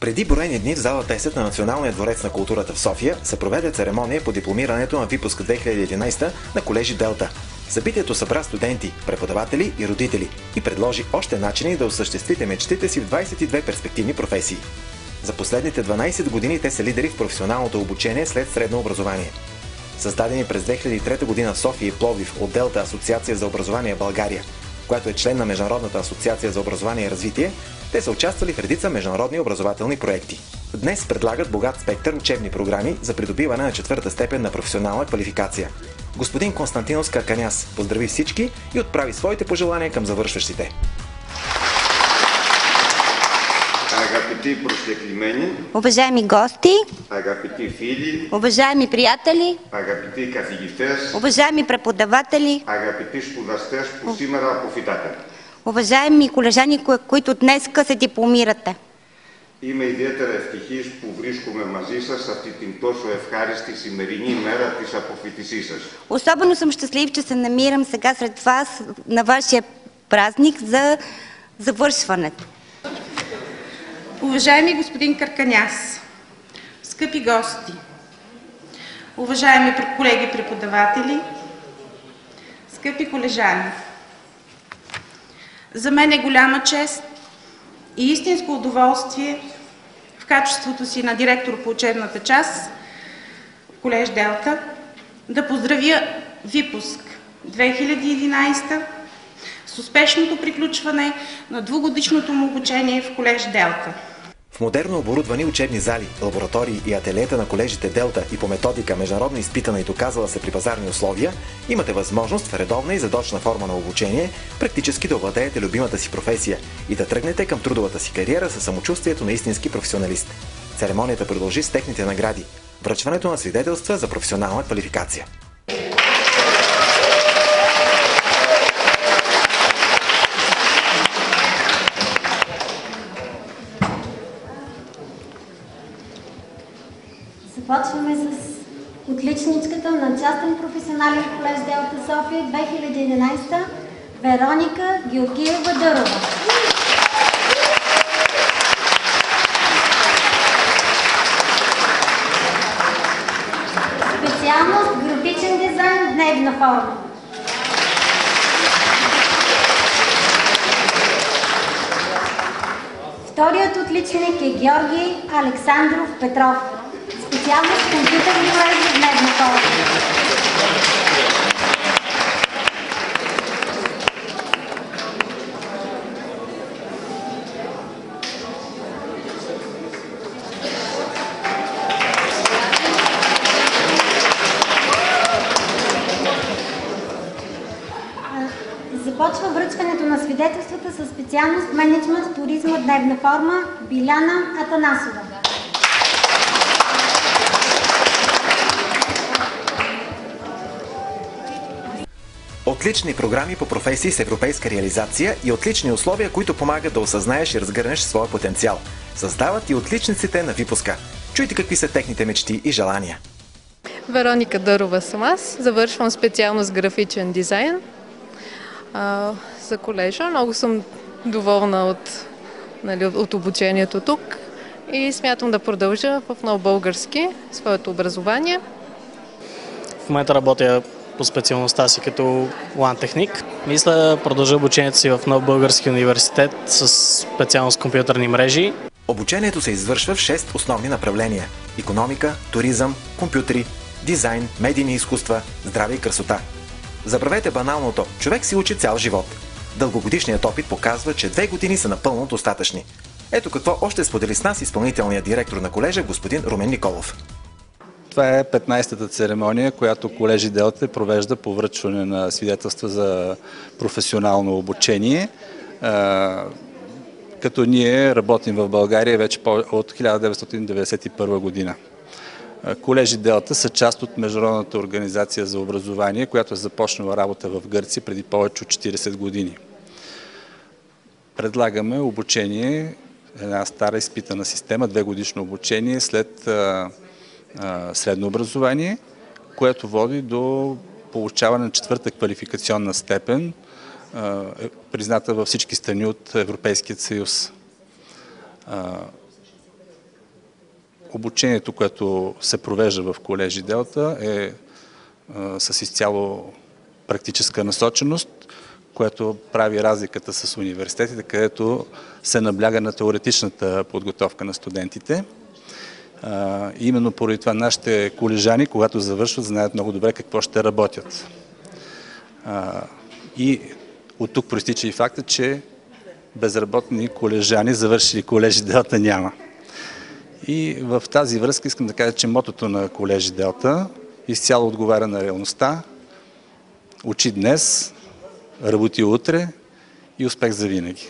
Преди броени дни в зала 10 на Националния дворец на културата в София се проведе церемония по дипломирането на випуск 2011 на колежи Делта. Събитието събра студенти, преподаватели и родители и предложи още начини да осъществите мечтите си в 22 перспективни професии. За последните 12 години те са лидери в професионалното обучение след средно образование. Създадени през 2003 година в София и Пловдив от Делта Асоциация за образование в България, която е член на Международната асоциация за образование и развитие, те са участвали в редица международни образователни проекти. Днес предлагат богат спектър учебни програми за придобиване на 4-та степен на професионална квалификация. Господин Константинос Карканяс поздрави всички и отправи своите пожелания към завършващите. Агапити прослеклимени, уважаеми гости, агапити фили, уважаеми приятели, агапити καθηγητές, уважаеми преподаватели, агапити σπουδαστές που σήμερα αποφυτάτε. уважаеми колежани, които днес се дипломирате. Είμαι ιδιαίτερα ευτυχής που βρίσκομαι μαζί σας σε αυτή την τόσο ευχάριστη σημερινή μέρα της αποφυτισής σας. Особено съм щастлив, че се намирам сега сред вас на вашия празник за завършването. Уважаеми господин Карканяс, скъпи гости, уважаеми колеги преподаватели, скъпи колежани, за мен е голяма чест и истинско удоволствие в качеството си на директор по учебната част в колеж Делта да поздравя випуск 2011 с успешното приключване на двугодишното му обучение в колеж Делта. В модерно оборудвани учебни зали, лаборатории и ателиета на колежите Делта и по методика международно изпитана и доказала се при пазарни условия, имате възможност в редовна и задочна форма на обучение практически да овладеете любимата си професия и да тръгнете към трудовата си кариера със самочувствието на истински професионалист. Церемонията продължи с техните награди – връчването на свидетелства за професионална квалификация. Започваме с отличничката на частен професионален колеж Делта София 2011 Вероника Георгиева Дърова. Специалност графичен дизайн, дневна форма. Вторият отличник е Георги Александров Петров. Специалност компютърни мрежи, дневна форма. Започва връчването на свидетелствата със специалност менеджмент, туризма, дневна форма Биляна Атанасова. Отлични програми по професии с европейска реализация и отлични условия, които помагат да осъзнаеш и разгърнеш своя потенциал. Създават и отличниците на випуска. Чуйте какви са техните мечти и желания. Вероника Дърова съм аз. Завършвам специалност графичен дизайн за колежа. Много съм доволна от обучението тук и смятам да продължа в Нов български своето образование. В момента работя по специалността си като лан-техник. Мисля да продължа обучението си в Нов български университет с специалност компютърни мрежи. Обучението се извършва в 6 основни направления – икономика, туризъм, компютри, дизайн, медийни изкуства, здраве и красота. Забравете баналното – човек си учи цял живот. Дългогодишният опит показва, че 2 години са напълно достатъчни. Ето какво още сподели с нас изпълнителният директор на колежа господин Румен Николов. Това е 15-та церемония, която колежи Делта провежда по връчване на свидетелства за професионално обучение. Като ние работим в България вече от 1991 година. Колежи Делта са част от Международната организация за образование, която е започнала работа в Гърция преди повече от 40 години. Предлагаме обучение, една стара изпитана система, 2-годишно обучение след средно образование, което води до получаване на 4-та квалификационна степен, призната във всички страни от Европейския съюз. Обучението, което се провежда в колежи Делта, е с изцяло практическа насоченост, което прави разликата с университетите, където се набляга на теоретичната подготовка на студентите. Именно поради това нашите колежани, когато завършват, знаят много добре какво ще работят. И от тук проистича и факта, че безработни колежани, завършили колежи Делта, няма. И в тази връзка искам да кажа, че мотото на колежи Делта изцяло отговаря на реалността. Учи днес, работи утре и успех за винаги.